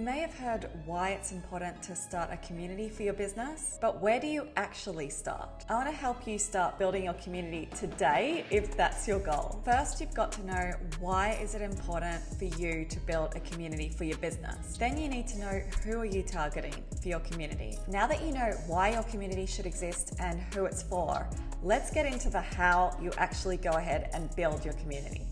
You may have heard why it's important to start a community for your business, but where do you actually start? I want to help you start building your community today if that's your goal. First, you've got to know why is it important for you to build a community for your business. Then you need to know who are you targeting for your community. Now that you know why your community should exist and who it's for, let's get into the how you actually go ahead and build your community.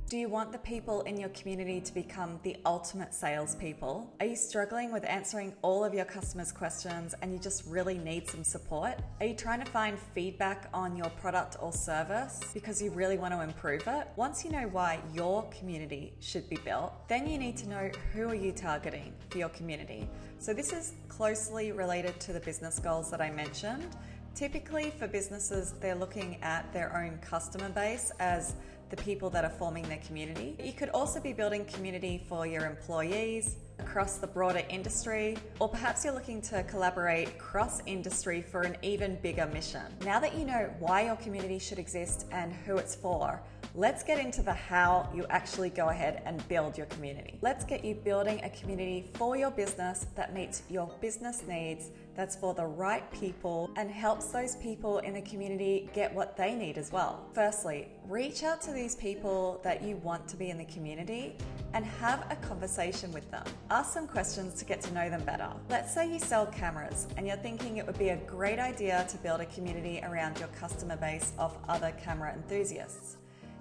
Do you want the people in your community to become the ultimate salespeople? Are you struggling with answering all of your customers' questions and you just really need some support? Are you trying to find feedback on your product or service because you really want to improve it? Once you know why your community should be built, then you need to know who are you targeting for your community. So this is closely related to the business goals that I mentioned. Typically for businesses, they're looking at their own customer base as the people that are forming their community. You could also be building community for your employees across the broader industry, or perhaps you're looking to collaborate cross-industry for an even bigger mission. Now that you know why your community should exist and who it's for, let's get into the how you actually go ahead and build your community. Let's get you building a community for your business that meets your business needs, that's for the right people, and helps those people in the community get what they need as well. Firstly, reach out to these people that you want to be in the community and have a conversation with them. Ask some questions to get to know them better. Let's say you sell cameras and you're thinking it would be a great idea to build a community around your customer base of other camera enthusiasts.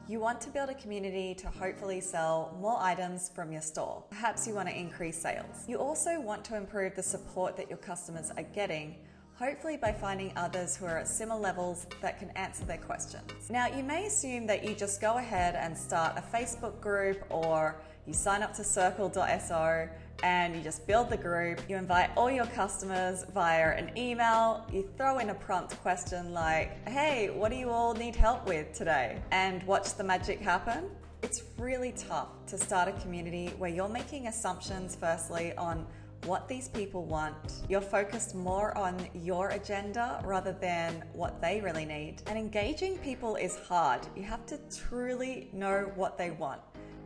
You want to build a community to hopefully sell more items from your store. Perhaps you want to increase sales. You also want to improve the support that your customers are getting, hopefully by finding others who are at similar levels that can answer their questions. Now, you may assume that you just go ahead and start a Facebook group, or you sign up to circle.so and you just build the group. You invite all your customers via an email. You throw in a prompt question like, hey, what do you all need help with today? And watch the magic happen. It's really tough to start a community where you're making assumptions firstly on what these people want. You're focused more on your agenda rather than what they really need. And engaging people is hard. You have to truly know what they want.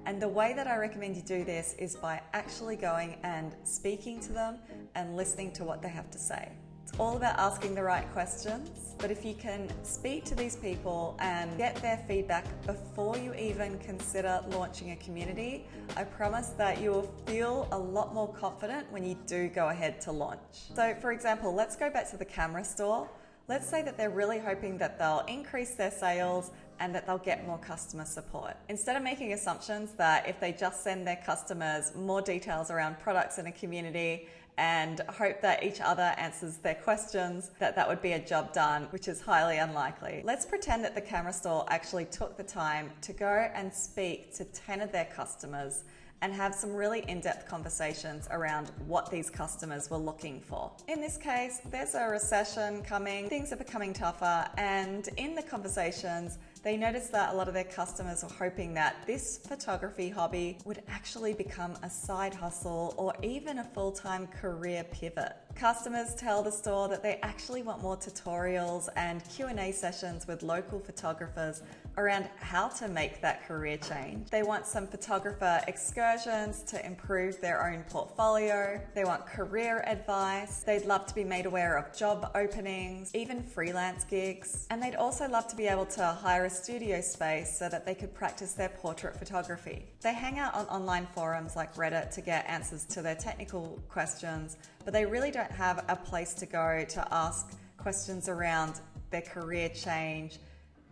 And the way that I recommend you do this is by actually going and speaking to them and listening to what they have to say. It's all about asking the right questions, but if you can speak to these people and get their feedback before you even consider launching a community, I promise that you will feel a lot more confident when you do go ahead to launch. So for example, let's go back to the camera store. Let's say that they're really hoping that they'll increase their sales and that they'll get more customer support. Instead of making assumptions that if they just send their customers more details around products in a community and hope that each other answers their questions, that would be a job done, which is highly unlikely. Let's pretend that the camera store actually took the time to go and speak to 10 of their customers and have some really in-depth conversations around what these customers were looking for. In this case, there's a recession coming, things are becoming tougher, and in the conversations, they noticed that a lot of their customers were hoping that this photography hobby would actually become a side hustle or even a full-time career pivot. Customers tell the store that they actually want more tutorials and Q&A sessions with local photographers around how to make that career change. They want some photographer excursions to improve their own portfolio. They want career advice. They'd love to be made aware of job openings, even freelance gigs. And they'd also love to be able to hire a studio space so that they could practice their portrait photography. They hang out on online forums like Reddit to get answers to their technical questions, but they really don't have a place to go to ask questions around their career change,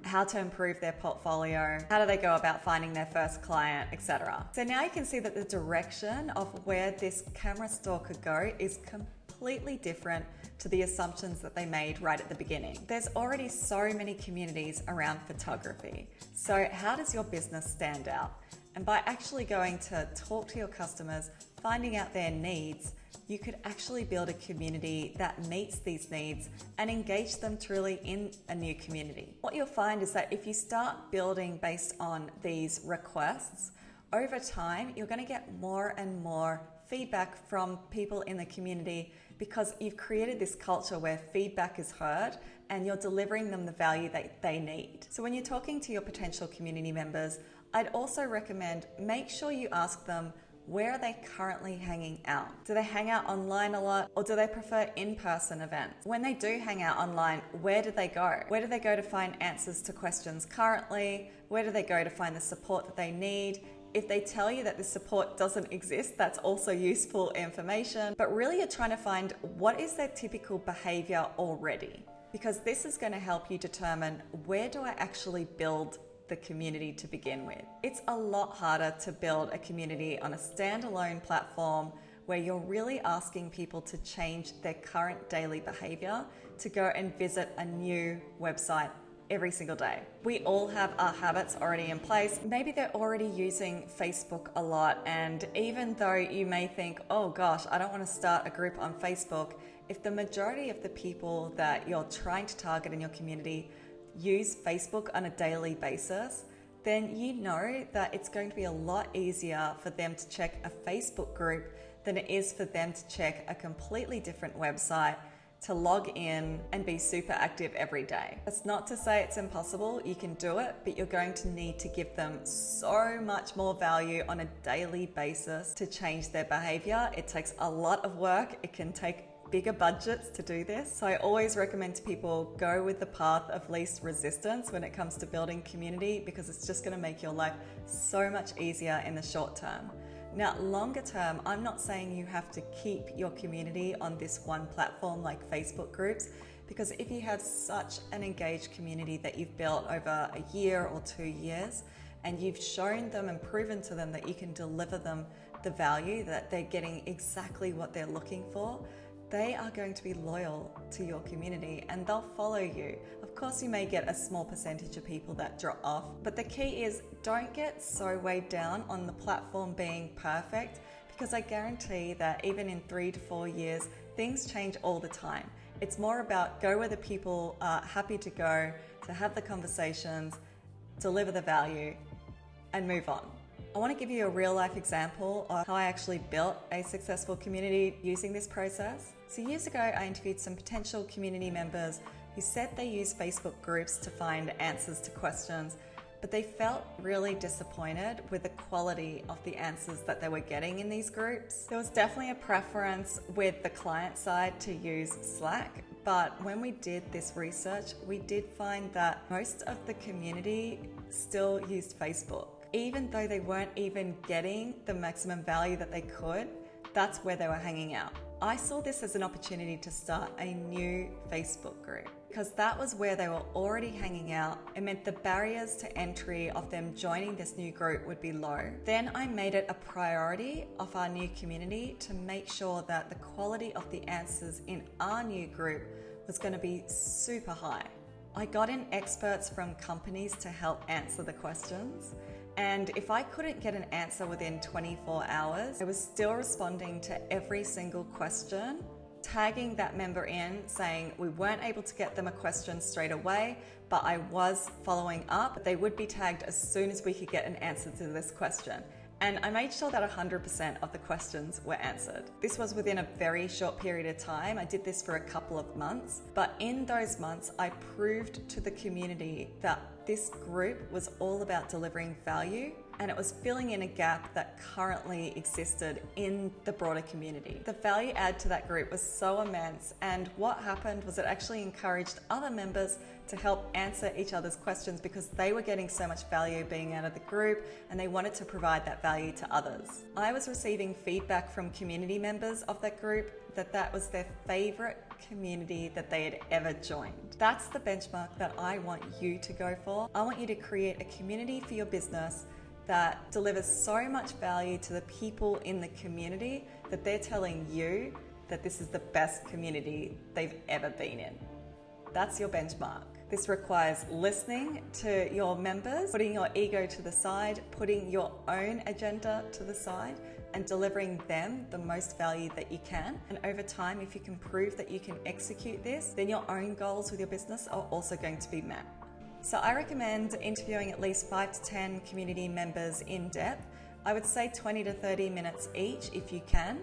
how to improve their portfolio, how do they go about finding their first client, etc. So now you can see that the direction of where this camera store could go is completely different to the assumptions that they made right at the beginning. There's already so many communities around photography. So how does your business stand out? And by actually going to talk to your customers, finding out their needs, you could actually build a community that meets these needs and engage them truly in a new community. What you'll find is that if you start building based on these requests, over time, you're going to get more and more feedback from people in the community because you've created this culture where feedback is heard and you're delivering them the value that they need. So when you're talking to your potential community members, I'd also recommend make sure you ask them, where are they currently hanging out? Do they hang out online a lot, or do they prefer in-person events? When they do hang out online, where do they go? Where do they go to find answers to questions currently? Where do they go to find the support that they need? If they tell you that this support doesn't exist, that's also useful information. But really, you're trying to find what is their typical behavior already, because this is going to help you determine, where do I actually build the community to begin with. It's a lot harder to build a community on a standalone platform where you're really asking people to change their current daily behavior to go and visit a new website every single day. We all have our habits already in place. Maybe they're already using Facebook a lot, and even though you may think, oh gosh, I don't want to start a group on Facebook, if the majority of the people that you're trying to target in your community use Facebook on a daily basis, then you know that it's going to be a lot easier for them to check a Facebook group than it is for them to check a completely different website, to log in and be super active every day. That's not to say it's impossible, you can do it, but you're going to need to give them so much more value on a daily basis to change their behavior. It takes a lot of work, it can take bigger budgets to do this. So I always recommend to people, go with the path of least resistance when it comes to building community, because it's just going to make your life so much easier in the short term. Now, longer term, I'm not saying you have to keep your community on this one platform like Facebook groups, because if you have such an engaged community that you've built over a year or 2 years, and you've shown them and proven to them that you can deliver them the value, that they're getting exactly what they're looking for, they are going to be loyal to your community and they'll follow you. Of course, you may get a small percentage of people that drop off, but the key is, don't get so weighed down on the platform being perfect, because I guarantee that even in 3 to 4 years, things change all the time. It's more about go where the people are happy to go, to have the conversations, deliver the value, and move on. I want to give you a real life example of how I actually built a successful community using this process. So years ago, I interviewed some potential community members who said they use Facebook groups to find answers to questions, but they felt really disappointed with the quality of the answers that they were getting in these groups. There was definitely a preference with the client side to use Slack, but when we did this research, we did find that most of the community still used Facebook. Even though they weren't even getting the maximum value that they could, that's where they were hanging out. I saw this as an opportunity to start a new Facebook group, because that was where they were already hanging out. It meant the barriers to entry of them joining this new group would be low. Then I made it a priority of our new community to make sure that the quality of the answers in our new group was going to be super high. I got in experts from companies to help answer the questions. And if I couldn't get an answer within 24 hours, I was still responding to every single question, tagging that member in, saying we weren't able to get them a question straight away, but I was following up. They would be tagged as soon as we could get an answer to this question. And I made sure that 100% of the questions were answered. This was within a very short period of time. I did this for a couple of months, but in those months, I proved to the community that this group was all about delivering value, and it was filling in a gap that currently existed in the broader community. The value add to that group was so immense, and what happened was it actually encouraged other members to help answer each other's questions, because they were getting so much value being out of the group and they wanted to provide that value to others. I was receiving feedback from community members of that group that was their favorite community that they had ever joined. That's the benchmark that I want you to go for. I want you to create a community for your business that delivers so much value to the people in the community that they're telling you that this is the best community they've ever been in. That's your benchmark. This requires listening to your members, putting your ego to the side, putting your own agenda to the side, and delivering them the most value that you can. And over time, if you can prove that you can execute this, then your own goals with your business are also going to be met. So I recommend interviewing at least 5 to 10 community members in depth. I would say 20 to 30 minutes each if you can.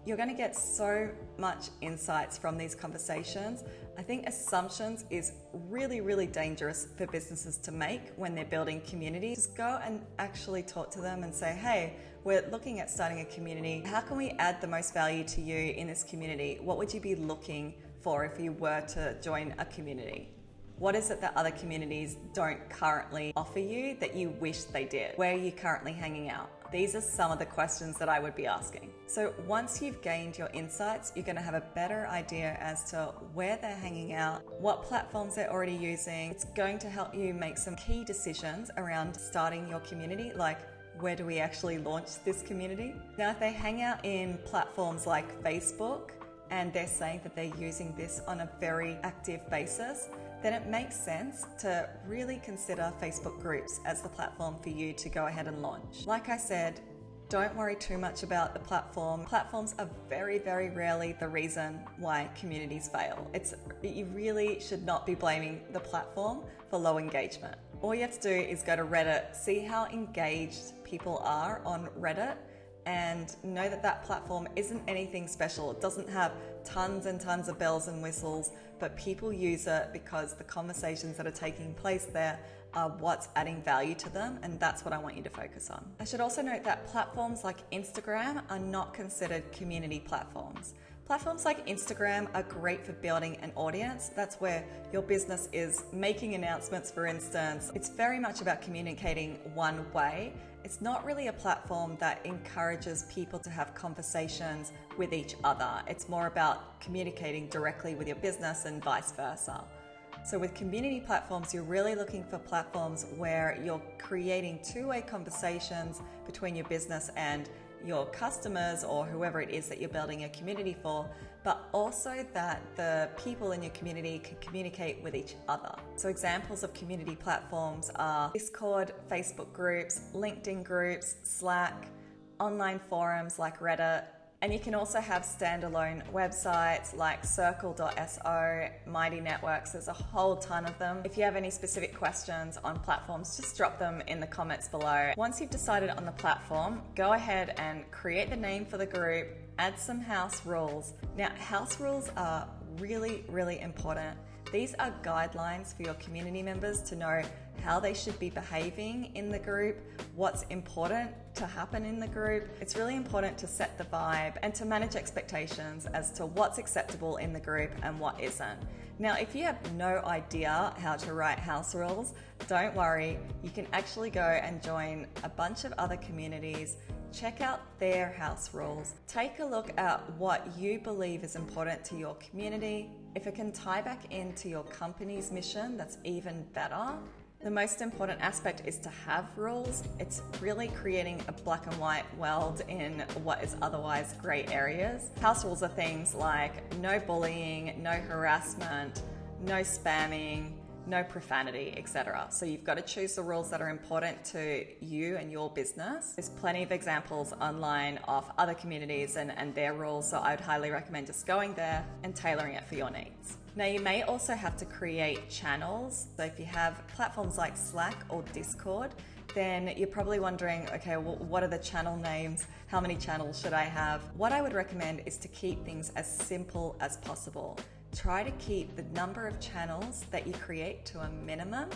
You're going to get so much insights from these conversations. I think assumptions is really, really dangerous for businesses to make when they're building community. Just go and actually talk to them and say, hey, we're looking at starting a community. How can we add the most value to you in this community? What would you be looking for if you were to join a community? What is it that other communities don't currently offer you that you wish they did? Where are you currently hanging out? These are some of the questions that I would be asking. So once you've gained your insights, you're going to have a better idea as to where they're hanging out, what platforms they're already using. It's going to help you make some key decisions around starting your community, like where do we actually launch this community? Now, if they hang out in platforms like Facebook and they're saying that they're using this on a very active basis, then it makes sense to really consider Facebook groups as the platform for you to go ahead and launch. Like I said, don't worry too much about the platform. Platforms are very, very rarely the reason why communities fail. You really should not be blaming the platform for low engagement. All you have to do is go to Reddit, see how engaged people are on Reddit, and know that that platform isn't anything special. It doesn't have tons and tons of bells and whistles, but people use it because the conversations that are taking place there are what's adding value to them, and that's what I want you to focus on. I should also note that platforms like Instagram are not considered community platforms. Platforms like Instagram are great for building an audience. That's where your business is making announcements, for instance. It's very much about communicating one way. It's not really a platform that encourages people to have conversations with each other. It's more about communicating directly with your business and vice versa. So with community platforms, you're really looking for platforms where you're creating two-way conversations between your business and your customers or whoever it is that you're building a community for, but also that the people in your community can communicate with each other. So examples of community platforms are Discord, Facebook groups, LinkedIn groups, Slack, online forums like Reddit, and you can also have standalone websites like circle.so, Mighty Networks. There's a whole ton of them. If you have any specific questions on platforms, just drop them in the comments below. Once you've decided on the platform, go ahead and create the name for the group, add some house rules. Now, house rules are really, really important. These are guidelines for your community members to know how they should be behaving in the group, what's important to happen in the group. It's really important to set the vibe and to manage expectations as to what's acceptable in the group and what isn't. Now, if you have no idea how to write house rules, don't worry. You can actually go and join a bunch of other communities, check out their house rules, take a look at what you believe is important to your community. If it can tie back into your company's mission, that's even better. The most important aspect is to have rules. It's really creating a black and white world in what is otherwise grey areas. House rules are things like no bullying, no harassment, no spamming, no profanity, etc. So you've got to choose the rules that are important to you and your business. There's plenty of examples online of other communities and their rules, so I would highly recommend just going there and tailoring it for your needs. Now, you may also have to create channels. So if you have platforms like Slack or Discord, then you're probably wondering, okay, well, what are the channel names? How many channels should I have? What I would recommend is to keep things as simple as possible. Try to keep the number of channels that you create to a minimum,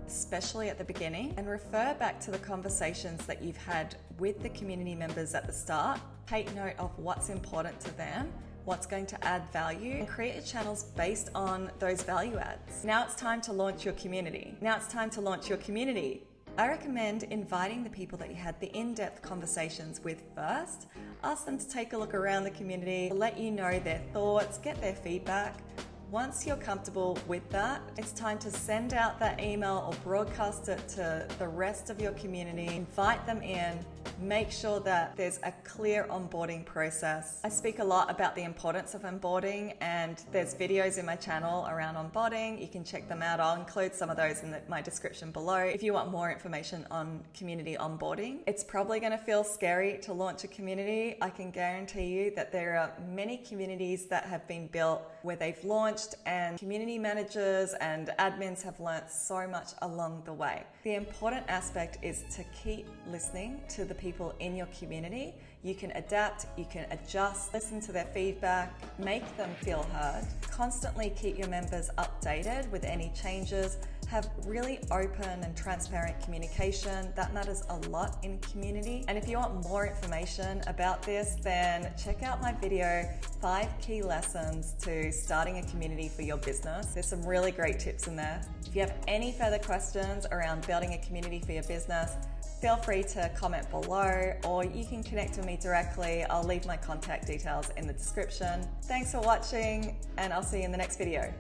especially at the beginning, and refer back to the conversations that you've had with the community members at the start. Take note of what's important to them, what's going to add value, and create your channels based on those value adds. Now it's time to launch your community. I recommend inviting the people that you had the in-depth conversations with first. Ask them to take a look around the community, let you know their thoughts, get their feedback. Once you're comfortable with that, it's time to send out that email or broadcast it to the rest of your community. Invite them in. Make sure that there's a clear onboarding process. I speak a lot about the importance of onboarding, and there's videos in my channel around onboarding. You can check them out. I'll include some of those in my description below if you want more information on community onboarding. It's probably going to feel scary to launch a community. I can guarantee you that there are many communities that have been built where they've launched, and community managers and admins have learnt so much along the way. The important aspect is to keep listening to the people in your community. You can adapt, you can adjust, listen to their feedback, make them feel heard, constantly keep your members updated with any changes, have really open and transparent communication. That matters a lot in community. And if you want more information about this, then check out my video, 5 Key Lessons to Starting a Community for Your Business. There's some really great tips in there. If you have any further questions around building a community for your business, feel free to comment below, or you can connect with me directly. I'll leave my contact details in the description. Thanks for watching, and I'll see you in the next video.